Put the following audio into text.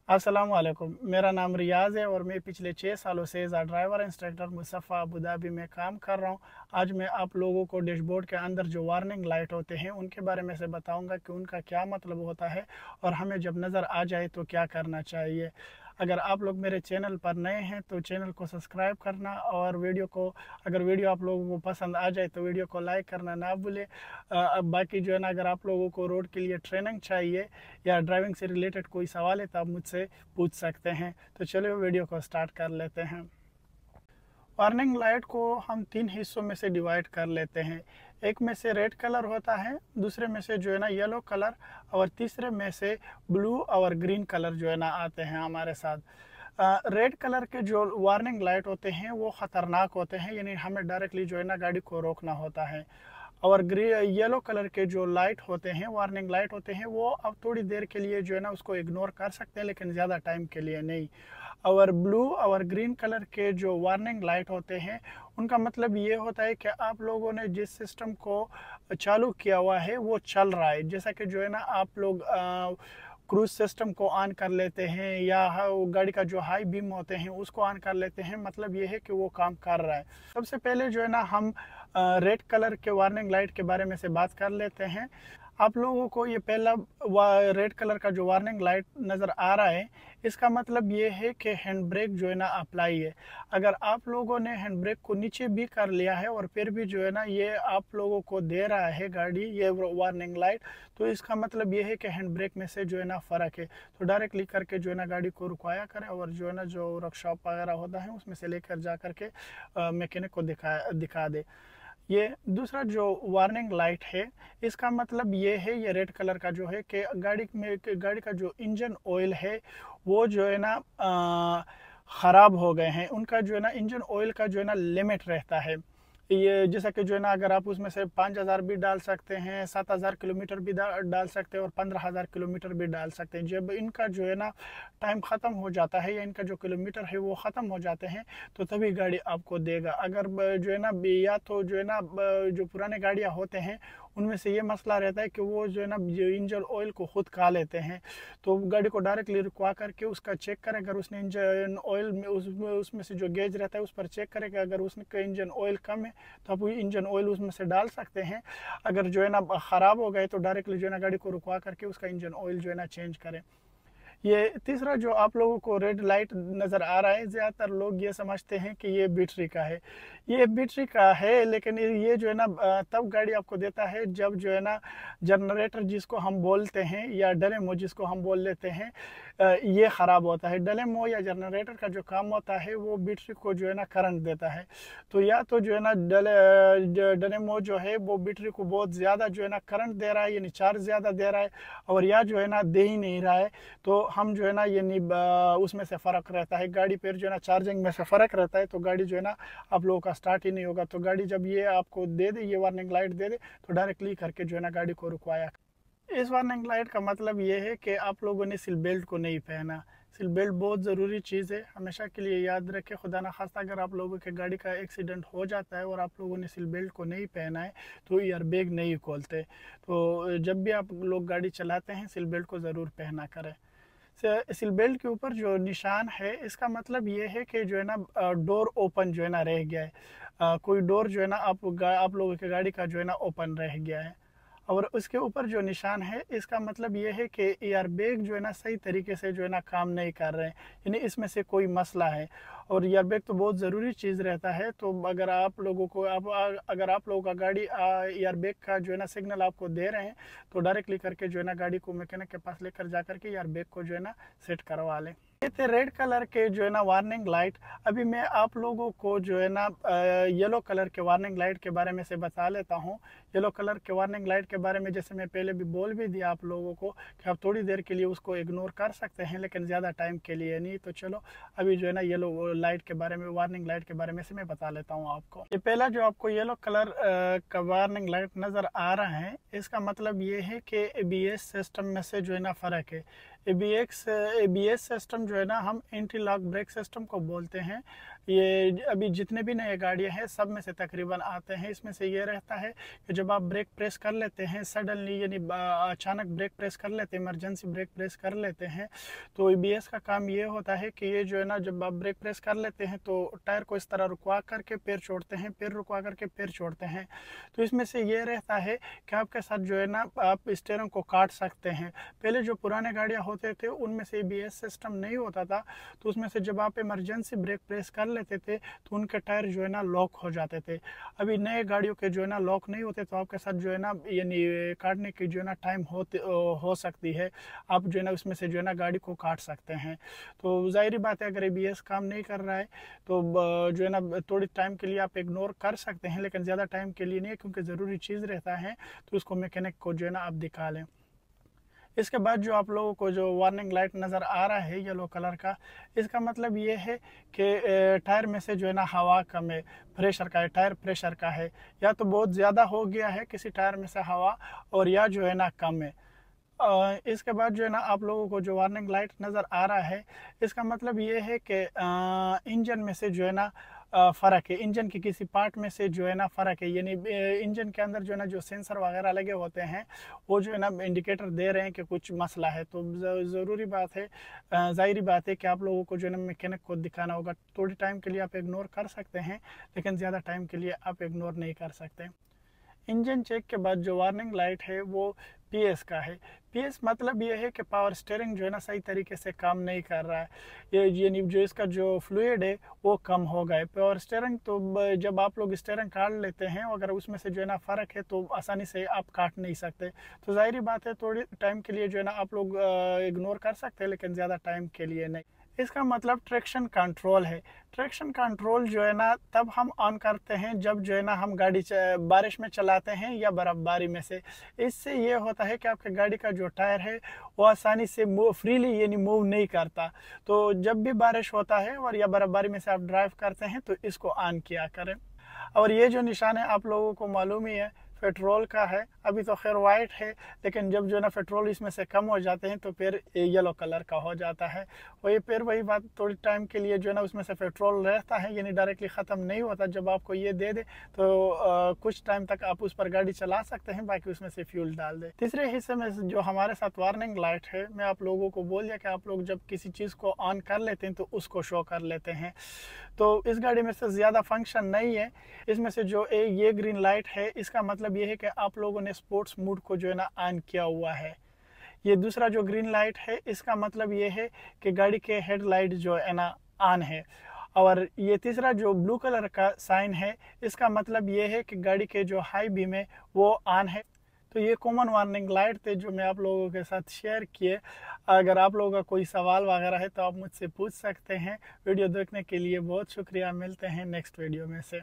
अस्सलाम वालेकुम। मेरा नाम रियाज़ है और मैं पिछले 6 सालों से एज़ आ ड्राइवर इंस्ट्रक्टर मुसफ़ा अबू धाबी में काम कर रहा हूँ। आज मैं आप लोगों को डैशबोर्ड के अंदर जो वार्निंग लाइट होते हैं उनके बारे में से बताऊंगा कि उनका क्या मतलब होता है और हमें जब नज़र आ जाए तो क्या करना चाहिए। अगर आप लोग मेरे चैनल पर नए हैं तो चैनल को सब्सक्राइब करना और अगर वीडियो आप लोगों को पसंद आ जाए तो वीडियो को लाइक करना ना भूलें। बाकी जो है ना, अगर आप लोगों को रोड के लिए ट्रेनिंग चाहिए या ड्राइविंग से रिलेटेड कोई सवाल है तो आप मुझसे पूछ सकते हैं। तो चलिए वीडियो को स्टार्ट कर लेते हैं। वार्निंग लाइट को हम 3 हिस्सों में से डिवाइड कर लेते हैं। एक में से रेड कलर होता है, दूसरे में से जो है ना येलो कलर, और तीसरे में से ब्लू और ग्रीन कलर जो है ना आते हैं हमारे साथ। रेड कलर के जो वार्निंग लाइट होते हैं वो ख़तरनाक होते हैं, यानी हमें डायरेक्टली जो है ना गाड़ी को रोकना होता है। और येलो कलर के जो लाइट होते हैं, वार्निंग लाइट होते हैं, वो अब थोड़ी देर के लिए जो है ना उसको इग्नोर कर सकते हैं, लेकिन ज़्यादा टाइम के लिए नहीं। और ब्लू और ग्रीन कलर के जो वार्निंग लाइट होते हैं उनका मतलब ये होता है कि आप लोगों ने जिस सिस्टम को चालू किया हुआ है वो चल रहा है। जैसा कि जो है ना आप लोग क्रूज सिस्टम को ऑन कर लेते हैं या गाड़ी का जो हाई बीम होते हैं उसको ऑन कर लेते हैं, मतलब ये है कि वो काम कर रहा है। सबसे पहले जो है ना हम रेड कलर के वार्निंग लाइट के बारे में से बात कर लेते हैं। आप लोगों को ये पहला रेड कलर का जो वार्निंग लाइट नज़र आ रहा है, इसका मतलब ये है कि हैंड ब्रेक जो है ना अप्लाई है। अगर आप लोगों ने हैंड ब्रेक को नीचे भी कर लिया है और फिर भी जो है ना ये आप लोगों को दे रहा है गाड़ी ये वार्निंग लाइट, तो इसका मतलब ये है कि हैंड ब्रेक में से जो है ना फ़र्क है। तो डायरेक्टली करके जो है ना गाड़ी को रुकवाया करें और जो है ना जो वर्कशॉप वगैरह होता है उसमें से लेकर जा करके मैकेनिक को दिखा दे। ये दूसरा जो वार्निंग लाइट है, इसका मतलब ये है, ये रेड कलर का जो है कि गाड़ी का जो इंजन ऑयल है वो जो है ना ख़राब हो गए हैं। उनका जो है ना इंजन ऑयल का जो है ना लिमिट रहता है। ये जैसा कि जो है ना अगर आप उसमें से 5,000 भी डाल सकते हैं, 7,000 किलोमीटर भी डाल सकते हैं और 15,000 किलोमीटर भी डाल सकते हैं। जब इनका जो है ना टाइम ख़त्म हो जाता है या इनका जो किलोमीटर है वो ख़त्म हो जाते हैं तो तभी गाड़ी आपको देगा। अगर जो है ना या तो जो है ना जो पुराने गाड़ियाँ होते हैं उनमें से ये मसला रहता है कि वो जो है ना जो इंजन ऑयल को खुद खा लेते हैं। तो गाड़ी को डायरेक्टली रुकवा करके उसका चेक करें, अगर उसने इंजन ऑयल में उसमें से जो गेज रहता है उस पर चेक करें कि अगर उसका इंजन ऑयल कम है तो आप इंजन ऑयल उसमें से डाल सकते हैं। अगर जो है ना ख़राब हो गए तो डायरेक्टली जो है ना गाड़ी को रुकवा करके उसका इंजन ऑयल जो है ना चेंज करें। ये तीसरा जो आप लोगों को रेड लाइट नज़र आ रहा है, ज़्यादातर लोग ये समझते हैं कि ये बैटरी का है। ये बैटरी का है, लेकिन ये जो है ना तब गाड़ी आपको देता है जब जो है ना जनरेटर जिसको हम बोलते हैं या डलेमो जिसको हम बोल लेते हैं, ये ख़राब होता है। डलेमो या जनरेटर का जो काम होता है वो बैटरी को जो है ना करंट देता है। तो या तो जो है ना डलेमो जो है वो बैटरी को बहुत ज़्यादा जो है ना करंट दे रहा है, यानी चार्ज ज़्यादा दे रहा है, और या जो है ना दे ही नहीं रहा है। तो हम जो है ना ये उसमें से फ़र्क रहता है, गाड़ी पर जो है ना चार्जिंग में से फ़र्क रहता है, तो गाड़ी जो है ना आप लोगों का स्टार्ट ही नहीं होगा। तो गाड़ी जब ये आपको दे दे, ये वार्निंग लाइट दे दे, तो डायरेक्टली करके जो है ना गाड़ी को रुकवाया। इस वार्निंग लाइट का मतलब ये है कि आप लोगों ने सीट बेल्ट को नहीं पहना। सीट बेल्ट बहुत ज़रूरी चीज़ है, हमेशा के लिए याद रखें। खुदा ना खास्ता अगर आप लोगों के गाड़ी का एक्सीडेंट हो जाता है और आप लोगों ने सीट बेल्ट को नहीं पहना है तो एयर बैग नहीं खोलते। तो जब भी आप लोग गाड़ी चलाते हैं सीट बेल्ट को ज़रूर पहना करें। सीट बेल्ट के ऊपर जो निशान है इसका मतलब ये है कि जो है ना डोर ओपन जो है ना रह गया है। कोई डोर जो है ना आप लोगों की गाड़ी का जो है ना ओपन रह गया है। और उसके ऊपर जो निशान है इसका मतलब ये है कि एयर बैग जो है ना सही तरीके से जो है ना काम नहीं कर रहे हैं, यानी इसमें से कोई मसला है। और एयर बैग तो बहुत ज़रूरी चीज़ रहता है। तो अगर आप लोगों को अगर आप लोगों का गाड़ी एयर बैग का जो है ना सिग्नल आपको दे रहे हैं तो डायरेक्टली करके जो है ना गाड़ी को मैकेनिक के पास लेकर जा करके एयर बैग को जो है ना सेट करवा लें। ये थे रेड कलर के जो है ना वार्निंग लाइट। अभी मैं आप लोगों को जो है ना येलो कलर के वार्निंग लाइट के बारे में से बता लेता हूँ। येलो कलर के वार्निंग लाइट के बारे में जैसे मैं पहले भी बोल भी दिया आप लोगों को कि आप थोड़ी देर के लिए उसको इग्नोर कर सकते हैं, लेकिन ज़्यादा टाइम के लिए नहीं। तो चलो अभी जो है ना येलो लाइट के बारे में, वार्निंग लाइट के बारे में से मैं बता लेता हूँ आपको। ये पहला जो आपको येलो कलर का वार्निंग लाइट नज़र आ रहा है, इसका मतलब ये है कि ABS सिस्टम में से जो है ना फ़र्क है। एबीएस सिस्टम जो है ना, हम एंटी लॉक ब्रेक सिस्टम को बोलते हैं। ये अभी जितने भी नए गाड़ियाँ हैं सब में से तकरीबन आते हैं। इसमें से ये रहता है कि जब आप ब्रेक प्रेस कर लेते हैं सडनली, यानी अचानक ब्रेक प्रेस कर लेते हैं, इमरजेंसी ब्रेक प्रेस कर लेते हैं, तो एबीएस का काम ये होता है कि ये जो है ना, जब आप ब्रेक प्रेस कर लेते हैं तो टायर को इस तरह रुकवा करके फिर छोड़ते हैं, फिर रुकवा करके फिर छोड़ते हैं। तो इसमें से ये रहता है कि आपके साथ जो है ना, आप स्टीयरिंग को काट सकते हैं। पहले जो पुराने गाड़ियाँ होते थे उनमें से एबीएस सिस्टम नहीं होता था, तो उसमें से जब आप इमरजेंसी ब्रेक प्रेस कर लेते थे तो उनके टायर जो है ना लॉक हो जाते थे। अभी नए गाड़ियों के जो है ना लॉक नहीं होते, तो आपके साथ जो है ना, यानी काटने की जो है ना टाइम हो सकती है, आप जो है ना उसमें से जो है ना गाड़ी को काट सकते हैं। तो जाहिर बात है, अगर एबीएस काम नहीं कर रहा है तो जो है ना थोड़ी टाइम के लिए आप इग्नोर कर सकते हैं, लेकिन ज़्यादा टाइम के लिए नहीं, क्योंकि ज़रूरी चीज़ रहता है तो उसको मैकेनिक को जो है ना आप दिखा लें। इसके बाद जो आप लोगों को जो वार्निंग लाइट नज़र आ रहा है येलो कलर का, इसका मतलब ये है कि टायर में से जो है ना हवा कम है, प्रेशर का है, टायर प्रेशर का है, या तो बहुत ज़्यादा हो गया है किसी टायर में से हवा, और या जो है ना कम है। इसके बाद जो है ना आप लोगों को जो वार्निंग लाइट नज़र आ रहा है, इसका मतलब ये है कि इंजन में से जो है ना फ़र्क है, इंजन के किसी पार्ट में से जो है ना फ़र्क है, यानी इंजन के अंदर जो है ना जो सेंसर वगैरह लगे होते हैं वो जो है ना इंडिकेटर दे रहे हैं कि कुछ मसला है। तो ज़रूरी बात है, ज़ाहिरी बात है कि आप लोगों को जो है ना मैकेनिक को दिखाना होगा। थोड़ी टाइम के लिए आप इग्नोर कर सकते हैं, लेकिन ज़्यादा टाइम के लिए आप इग्नोर नहीं कर सकते। इंजन चेक के बाद जो वार्निंग लाइट है वो पीएस का है। पीएस मतलब ये है कि पावर स्टीयरिंग जो है ना सही तरीके से काम नहीं कर रहा है, ये यानी जो इसका जो फ्लूइड है वो कम हो गया है। पावर स्टीयरिंग तो जब आप लोग स्टीयरिंग काट लेते हैं, अगर उसमें से जो है ना फ़र्क है तो आसानी से आप काट नहीं सकते। तो जाहिर बात है, थोड़ी टाइम के लिए जो है ना आप लोग इग्नोर कर सकते हैं, लेकिन ज़्यादा टाइम के लिए नहीं। इसका मतलब ट्रैक्शन कंट्रोल है। ट्रैक्शन कंट्रोल जो है ना तब हम ऑन करते हैं जब जो है ना हम गाड़ी बारिश में चलाते हैं या बर्फ़बारी में से। इससे ये होता है कि आपके गाड़ी का जो टायर है वो आसानी से फ्रीली यानी मूव नहीं करता। तो जब भी बारिश होता है और या बर्फ़बारी में से आप ड्राइव करते हैं तो इसको ऑन किया करें। और ये जो निशान है आप लोगों को मालूम ही है, पेट्रोल का है। अभी तो खैर वाइट है, लेकिन जब जो है ना पेट्रोल इसमें से कम हो जाते हैं तो फिर येलो कलर का हो जाता है। वही बात, थोड़ी टाइम के लिए जो है ना उसमें से पेट्रोल रहता है, यानी डायरेक्टली ख़त्म नहीं होता। जब आपको ये दे दे तो कुछ टाइम तक आप उस पर गाड़ी चला सकते हैं, बाकी उसमें से फ्यूल डाल दे। तीसरे हिस्से में जो हमारे साथ वार्निंग लाइट है, मैं आप लोगों को बोल दिया कि आप लोग जब किसी चीज़ को ऑन कर लेते हैं तो उसको शो कर लेते हैं। तो इस गाड़ी में से ज़्यादा फंक्शन नहीं है। इसमें से जो ये ग्रीन लाइट है, इसका मतलब ये है कि आप लोगों ने स्पोर्ट्स मोड को जो है ना ऑन किया हुआ है। ये दूसरा जो ग्रीन लाइट है, इसका मतलब ये है कि गाड़ी के हेडलाइट जो है ना ऑन है। और ये तीसरा जो ब्लू कलर का साइन है, इसका मतलब ये है कि गाड़ी के जो हाई बीम है वो ऑन है। तो ये कॉमन वार्निंग लाइट थे जो मैं आप लोगों के साथ शेयर किए। अगर आप लोगों का कोई सवाल वगैरह है तो आप मुझसे पूछ सकते हैं। वीडियो देखने के लिए बहुत शुक्रिया। मिलते हैं नेक्स्ट वीडियो में से।